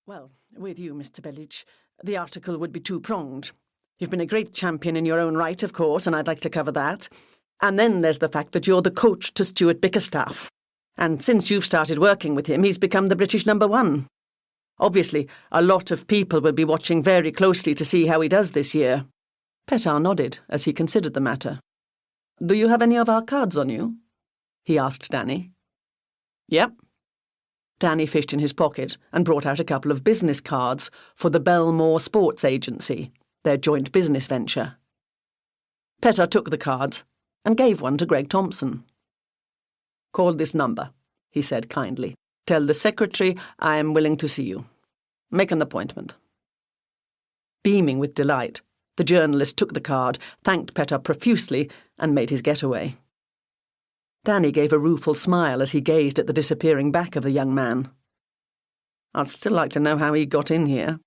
Well, with you, Mr. Bellidge, the article would be two-pronged. You've been a great champion in your own right, of course, and I'd like to cover that. And then there's the fact that you're the coach to Stuart Bickerstaff. And since you've started working with him, he's become the British #1. Obviously, a lot of people will be watching very closely to see how he does this year. Petar nodded as he considered the matter. Do you have any of our cards on you? He asked Danny. Yep. Danny fished in his pocket and brought out a couple of business cards for the Belmore Sports Agency, their joint business venture. Petar took the cards and gave one to Greg Thompson. Call this number, he said kindly. Tell the secretary I am willing to see you. Make an appointment. Beaming with delight, the journalist took the card, thanked Petar profusely, and made his getaway. Danny gave a rueful smile as he gazed at the disappearing back of the young man. I'd still like to know how he got in here.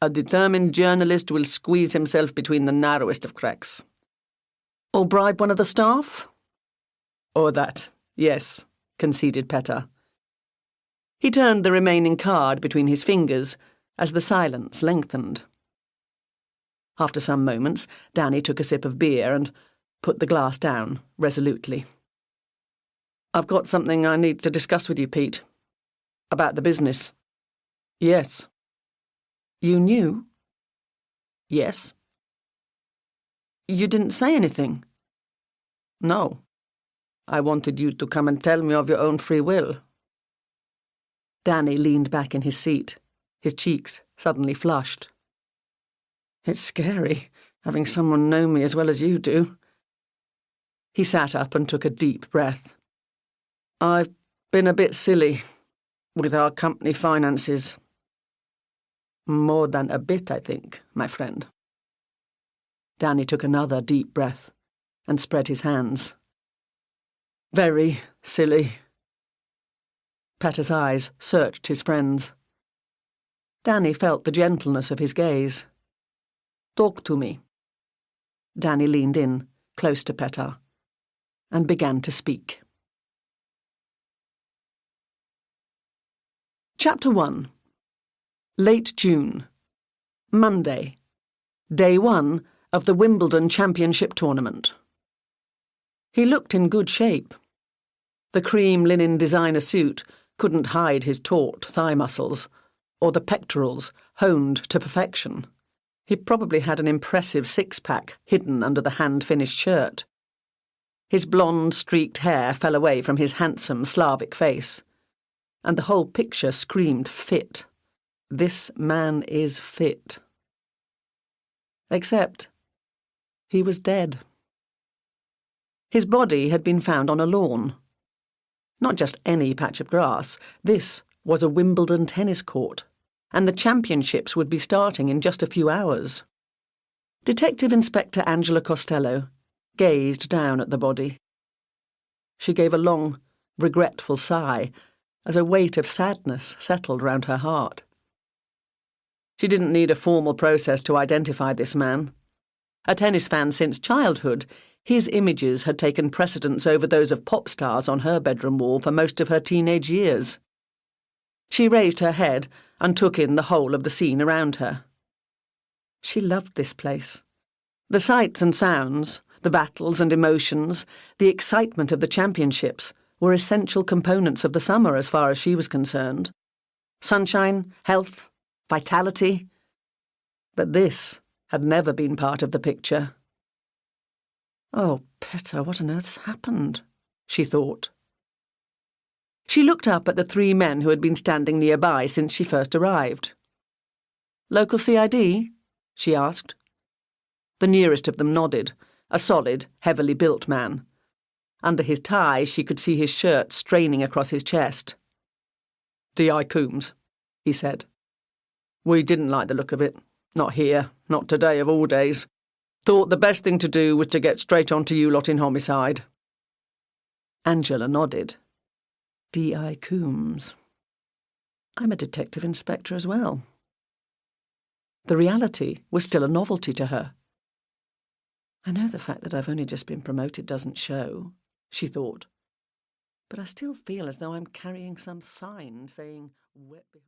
A determined journalist will squeeze himself between the narrowest of cracks. Or bribe one of the staff? Or that, yes, conceded Petar. He turned the remaining card between his fingers as the silence lengthened. After some moments, Danny took a sip of beer and put the glass down resolutely. I've got something I need to discuss with you, Pete. About the business. Yes. You knew? Yes. You didn't say anything? No. I wanted you to come and tell me of your own free will. Danny leaned back in his seat, his cheeks suddenly flushed. It's scary, having someone know me as well as you do. He sat up and took a deep breath. I've been a bit silly with our company finances. More than a bit, I think, my friend. Danny took another deep breath and spread his hands. Very silly. Petar's eyes searched his friend's. Danny felt the gentleness of his gaze. Talk to me. Danny leaned in, close to Petar, and began to speak. Chapter 1. Late June. Monday. Day 1 of the Wimbledon Championship Tournament. He looked in good shape. The cream linen designer suit couldn't hide his taut thigh muscles, or the pectorals honed to perfection. He probably had an impressive six-pack hidden under the hand-finished shirt. His blonde, streaked hair fell away from his handsome Slavic face, and the whole picture screamed fit. This man is fit. Except he was dead. His body had been found on a lawn. Not just any patch of grass. This was a Wimbledon tennis court, and the championships would be starting in just a few hours. Detective Inspector Angela Costello gazed down at the body. She gave a long, regretful sigh as a weight of sadness settled round her heart. She didn't need a formal process to identify this man. A tennis fan since childhood, his images had taken precedence over those of pop stars on her bedroom wall for most of her teenage years. She raised her head and took in the whole of the scene around her. She loved this place. The sights and sounds, the battles and emotions, the excitement of the championships were essential components of the summer as far as she was concerned. Sunshine, health, vitality. But this had never been part of the picture. Oh, Petar, what on earth's happened? She thought. She looked up at the three men who had been standing nearby since she first arrived. Local CID? She asked. The nearest of them nodded, a solid, heavily built man. Under his tie, she could see his shirt straining across his chest. D.I. Coombs, he said. We didn't like the look of it. Not here, not today of all days. Thought the best thing to do was to get straight on to you lot in homicide. Angela nodded. D.I. Coombs. I'm a detective inspector as well. The reality was still a novelty to her. I know the fact that I've only just been promoted doesn't show, she thought, but I still feel as though I'm carrying some sign saying wet behind.